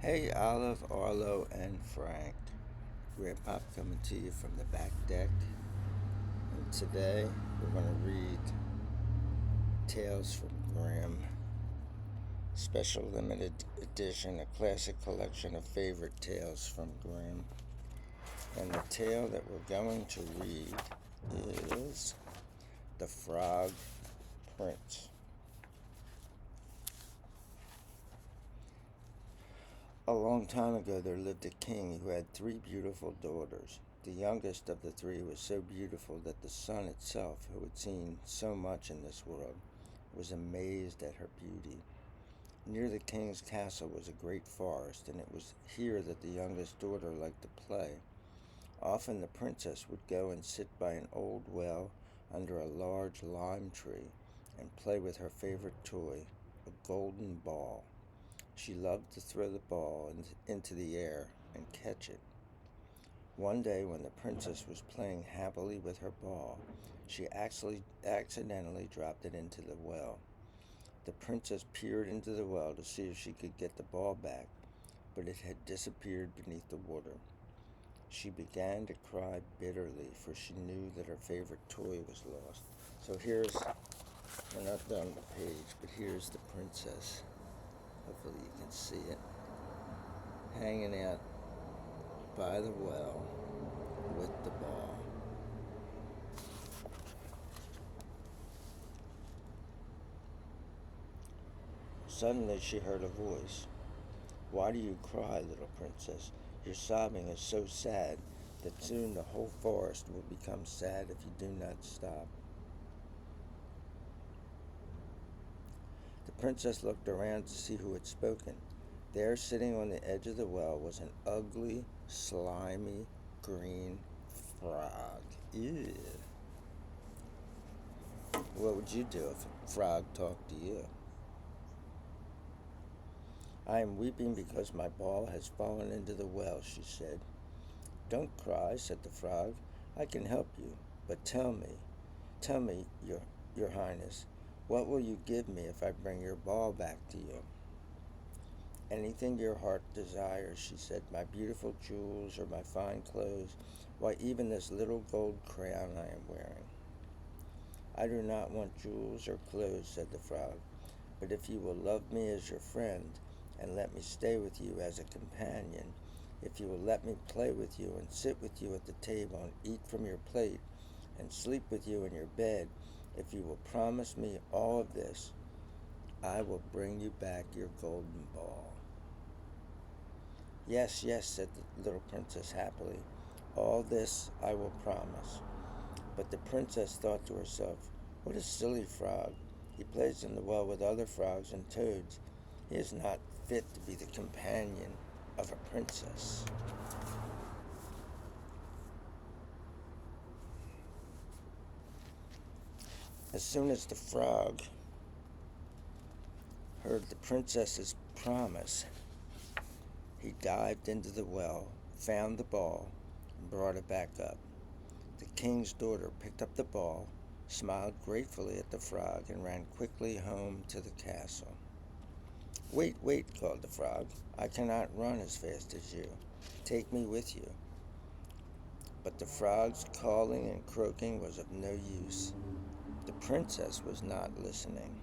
Hey, Olive, Arlo, and Frank. Grandpop coming to you from the back deck. And today we're going to read Tales from Grimm, special limited edition, a classic collection of favorite tales from Grimm. And the tale that we're going to read is The Frog Prince. A long time ago, there lived a king who had 3 beautiful daughters. The youngest of the 3 was so beautiful that the sun itself, who had seen so much in this world, was amazed at her beauty. Near the king's castle was a great forest, and it was here that the youngest daughter liked to play. Often the princess would go and sit by an old well under a large lime tree and play with her favorite toy, a golden ball. She loved to throw the ball into the air and catch it. One day, when the princess was playing happily with her ball, she accidentally dropped it into the well. The princess peered into the well to see if she could get the ball back, but it had disappeared beneath the water. She began to cry bitterly, for she knew that her favorite toy was lost. So we're not done the page, but here's the princess. Hopefully you can see it. Hanging out by the well with the ball. Suddenly she heard a voice. "Why do you cry, little princess? Your sobbing is so sad that soon the whole forest will become sad if you do not stop." The princess looked around to see who had spoken. There, sitting on the edge of the well, was an ugly, slimy, green frog. Ew. What would you do if a frog talked to you? "I am weeping because my ball has fallen into the well," she said. "Don't cry," said the frog. "I can help you. But tell me, your highness, what will you give me if I bring your ball back to you?" "Anything your heart desires," she said. "My beautiful jewels or my fine clothes, why, even this little gold crown I am wearing." "I do not want jewels or clothes," said the frog, "but if you will love me as your friend and let me stay with you as a companion, if you will let me play with you and sit with you at the table and eat from your plate and sleep with you in your bed, if you will promise me all of this, I will bring you back your golden ball." "Yes, yes," said the little princess happily. "All this I will promise." But the princess thought to herself, "What a silly frog. He plays in the well with other frogs and toads. He is not fit to be the companion of a princess." As soon as the frog heard the princess's promise, he dived into the well, found the ball, and brought it back up. The king's daughter picked up the ball, smiled gratefully at the frog, and ran quickly home to the castle. "Wait, wait," called the frog. "I cannot run as fast as you. Take me with you." But the frog's calling and croaking was of no use. The princess was not listening.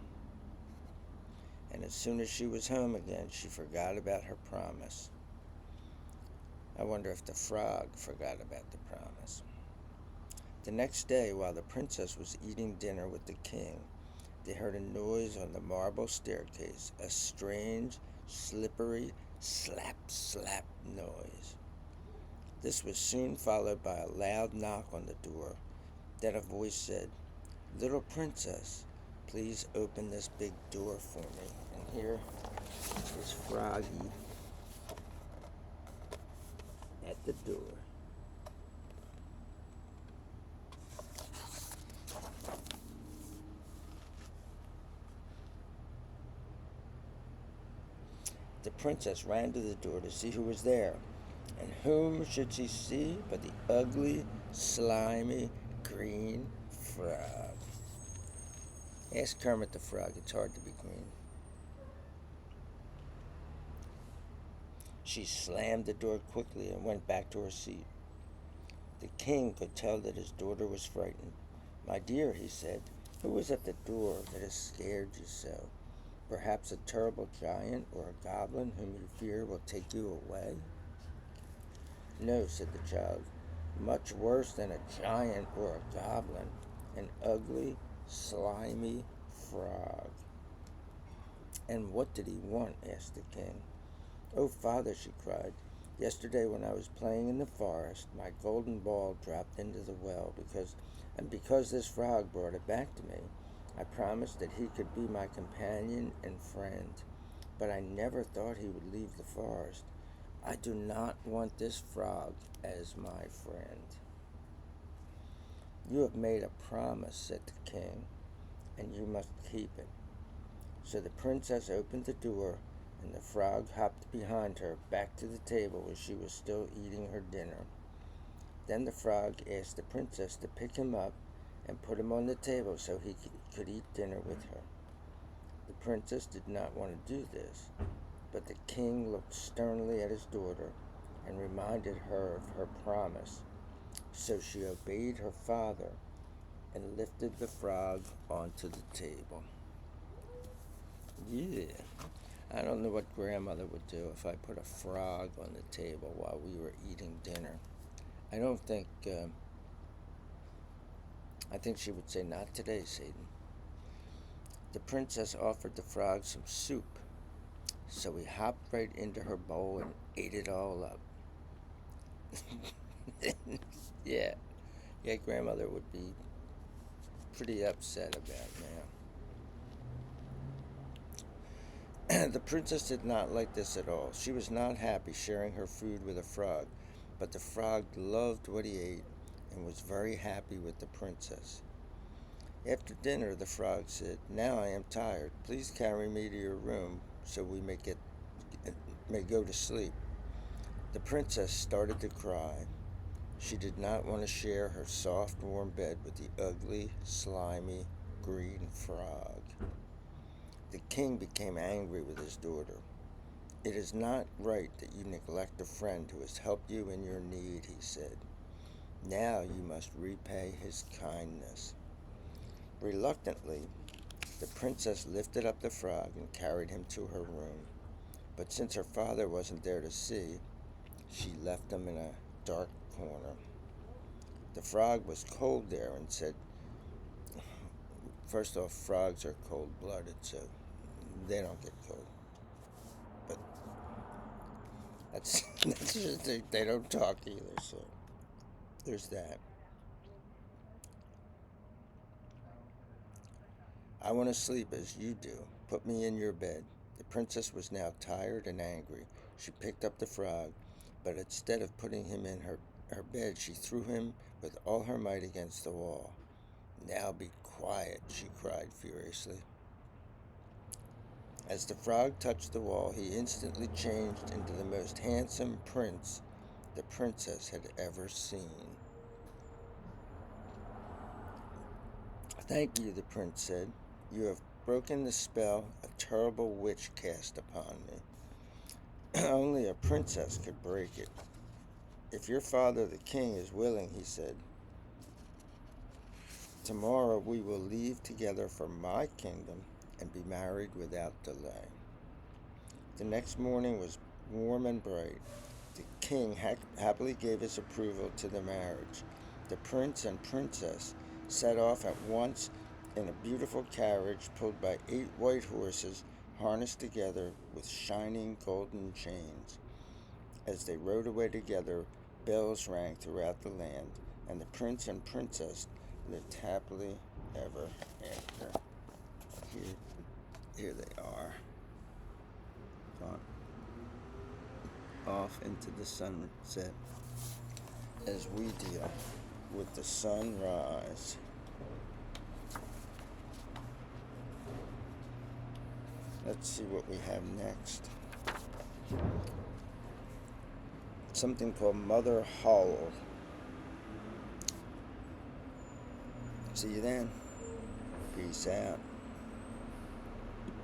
And as soon as she was home again, she forgot about her promise. I wonder if the frog forgot about the promise. The next day, while the princess was eating dinner with the king, they heard a noise on the marble staircase, a strange, slippery, slap, slap noise. This was soon followed by a loud knock on the door. Then a voice said, "Little princess, please open this big door for me." And here is Froggy at the door. The princess ran to the door to see who was there. And whom should she see but the ugly, slimy, green frog? Ask Kermit the Frog. It's hard to be green. She slammed the door quickly and went back to her seat. The king could tell that his daughter was frightened. "My dear," he said, "who is at the door that has scared you so? Perhaps a terrible giant or a goblin whom you fear will take you away?" "No," said the child, "much worse than a giant or a goblin, an ugly, slimy frog." "And what did he want?" asked the king. "Oh, father," she cried, "yesterday when I was playing in the forest, my golden ball dropped into the well because this frog brought it back to me. I promised that he could be my companion and friend, but I never thought he would leave the forest. I do not want this frog as my friend." "You have made a promise," said the king, "and you must keep it." So the princess opened the door, and the frog hopped behind her back to the table where she was still eating her dinner. Then the frog asked the princess to pick him up and put him on the table so he could eat dinner with her. The princess did not want to do this, but the king looked sternly at his daughter and reminded her of her promise. So she obeyed her father and lifted the frog onto the table. Yeah, I don't know what grandmother would do if I put a frog on the table while we were eating dinner. I don't think, I think she would say, "Not today, Satan." The princess offered the frog some soup, so he hopped right into her bowl and ate it all up. Yeah, yeah, grandmother would be pretty upset about now. The princess did not like this at all. She was not happy sharing her food with a frog, but the frog loved what he ate and was very happy with the princess. After dinner, the frog said, "Now I am tired. Please carry me to your room so we may go to sleep." The princess started to cry. She did not want to share her soft, warm bed with the ugly, slimy, green frog. The king became angry with his daughter. "It is not right that you neglect a friend who has helped you in your need," he said. "Now you must repay his kindness." Reluctantly, the princess lifted up the frog and carried him to her room. But since her father wasn't there to see, she left him in a dark corner. The frog was cold there and said, first off, frogs are cold-blooded, so they don't get cold. But that's just, they don't talk either, so there's that. "I want to sleep as you do. Put me in your bed." The princess was now tired and angry. She picked up the frog, but instead of putting him in her bed, she threw him with all her might against the wall. "Now be quiet," she cried furiously. As the frog touched the wall, he instantly changed into the most handsome prince the princess had ever seen. "Thank you," the prince said. "You have broken the spell a terrible witch cast upon me. Only a princess could break it." "If your father, the king, is willing," he said, "tomorrow we will leave together for my kingdom and be married without delay." The next morning was warm and bright. The king happily gave his approval to the marriage. The prince and princess set off at once in a beautiful carriage pulled by 8 white horses harnessed together with shining golden chains. As they rode away together, bells rang throughout the land, and the prince and princess lived happily ever after. Here they are, gone off into the sunset as we deal with the sunrise. Let's see what we have next. Something called Mother Howl. See you then. Peace out.